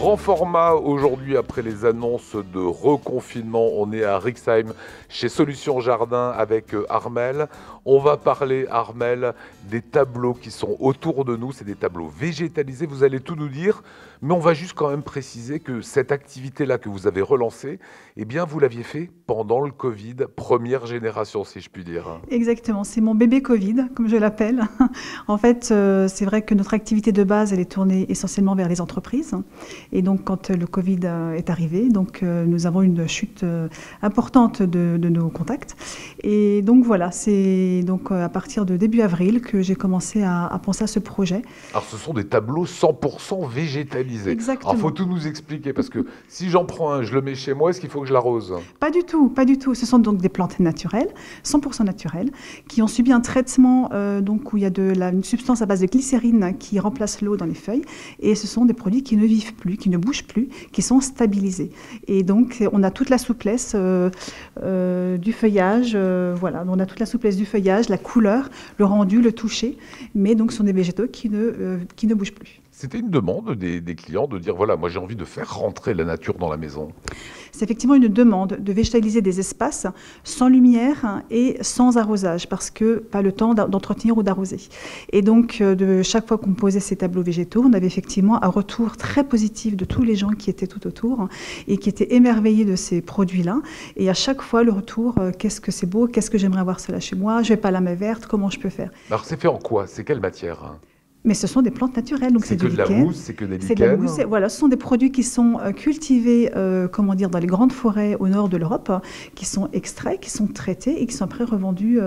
Grand format aujourd'hui après les annonces de reconfinement. On est à Rixheim chez Solutions Jardin avec Armelle. On va parler, Armelle, des tableaux qui sont autour de nous. C'est des tableaux végétalisés, vous allez tout nous dire. Mais on va juste quand même préciser que cette activité-là que vous avez relancée, eh bien vous l'aviez fait pendant le Covid, première génération si je puis dire. Exactement, c'est mon bébé Covid, comme je l'appelle. En fait, c'est vrai que notre activité de base, elle est tournée essentiellement vers les entreprises. Et donc, quand le Covid est arrivé, donc, nous avons une chute importante de nos contacts. Et donc, voilà, c'est donc à partir de début avril que j'ai commencé à penser à ce projet. Alors, ce sont des tableaux 100% végétalisés. Exactement. Alors, il faut tout nous expliquer, parce que si j'en prends un, je le mets chez moi, est-ce qu'il faut que je l'arrose ? Pas du tout, pas du tout. Ce sont donc des plantes naturelles, 100% naturelles, qui ont subi un traitement donc où il y a une substance à base de glycérine qui remplace l'eau dans les feuilles. Et ce sont des produits qui ne vivent plus, qui ne bougent plus, qui sont stabilisés. Et donc, on a toute la souplesse du feuillage. Voilà, on a toute la souplesse du feuillage, la couleur, le rendu, le toucher. Mais donc, ce sont des végétaux qui ne bougent plus. C'était une demande des clients de dire, voilà, moi j'ai envie de faire rentrer la nature dans la maison. C'est effectivement une demande de végétaliser des espaces sans lumière et sans arrosage, parce que pas le temps d'entretenir ou d'arroser. Et donc, de chaque fois qu'on posait ces tableaux végétaux, on avait effectivement un retour très positif de tous les gens qui étaient tout autour et qui étaient émerveillés de ces produits-là. Et à chaque fois, le retour, qu'est-ce que c'est beau, qu'est-ce que j'aimerais avoir cela chez moi, je n'ai pas la main verte, comment je peux faire ? Alors c'est fait en quoi ? C'est quelle matière ? Mais ce sont des plantes naturelles, donc c'est que de la mousse, c'est que des lichens. C'est de la mousse. Voilà, ce sont des produits qui sont cultivés, dans les grandes forêts au nord de l'Europe, qui sont extraits, qui sont traités et qui sont après revendus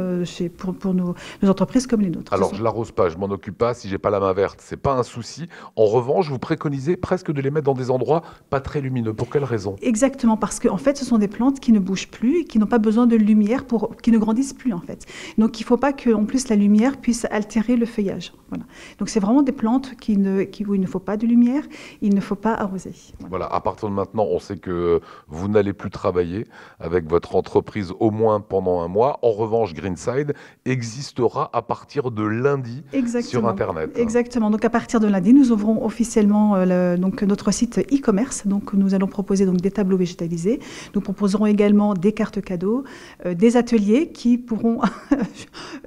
pour nos entreprises comme les nôtres. Alors je l'arrose pas, je m'en occupe pas. Si j'ai pas la main verte, c'est pas un souci. En revanche, vous préconisez presque de les mettre dans des endroits pas très lumineux. Pour quelle raison ? Exactement, parce que en fait, ce sont des plantes qui ne bougent plus, qui n'ont pas besoin de lumière qui ne grandissent plus en fait. Donc il ne faut pas que, en plus, la lumière puisse altérer le feuillage. Voilà. Donc c'est vraiment des plantes où il ne faut pas de lumière, il ne faut pas arroser. Voilà, à partir de maintenant, on sait que vous n'allez plus travailler avec votre entreprise au moins pendant un mois. En revanche, Greenside existera à partir de lundi sur Internet. Exactement. Donc à partir de lundi, nous ouvrons officiellement notre site e-commerce. Donc nous allons proposer donc des tableaux végétalisés. Nous proposerons également des cartes cadeaux, des ateliers qui pourront,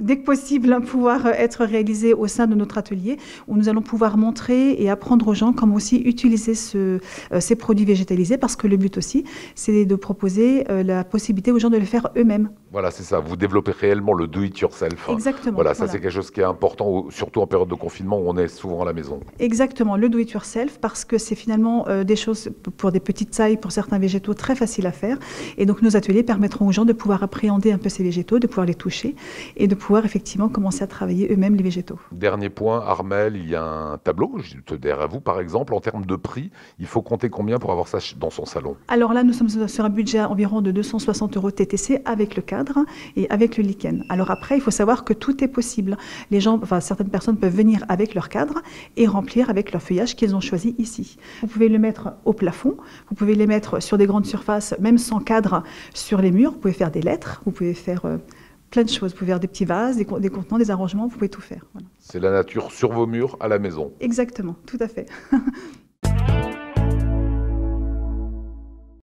dès que possible, pouvoir être réalisés au sein de notre atelier, où nous allons pouvoir montrer et apprendre aux gens comment aussi utiliser ces produits végétalisés, parce que le but aussi, c'est de proposer la possibilité aux gens de le faire eux-mêmes. Voilà, c'est ça. Vous développez réellement le do-it-yourself. Exactement. Voilà, ça c'est quelque chose qui est important, surtout en période de confinement où on est souvent à la maison. Exactement, le do-it-yourself, parce que c'est finalement des choses pour des petites tailles, pour certains végétaux, très faciles à faire. Et donc nos ateliers permettront aux gens de pouvoir appréhender un peu ces végétaux, de pouvoir les toucher et de pouvoir effectivement commencer à travailler eux-mêmes les végétaux. Dernier point, Armelle, il y a un tableau, derrière vous par exemple, en termes de prix, il faut compter combien pour avoir ça dans son salon ? Alors là, nous sommes sur un budget environ de 260 € TTC avec le cadre et avec le lichen. Alors après, il faut savoir que tout est possible. Certaines personnes peuvent venir avec leur cadre et remplir avec leur feuillage qu'ils ont choisi ici. Vous pouvez le mettre au plafond, vous pouvez les mettre sur des grandes surfaces, même sans cadre, sur les murs. Vous pouvez faire des lettres, vous pouvez faire plein de choses. Vous pouvez faire des petits vases, des contenants, des arrangements, vous pouvez tout faire. Voilà. C'est la nature sur vos murs à la maison. Exactement, tout à fait.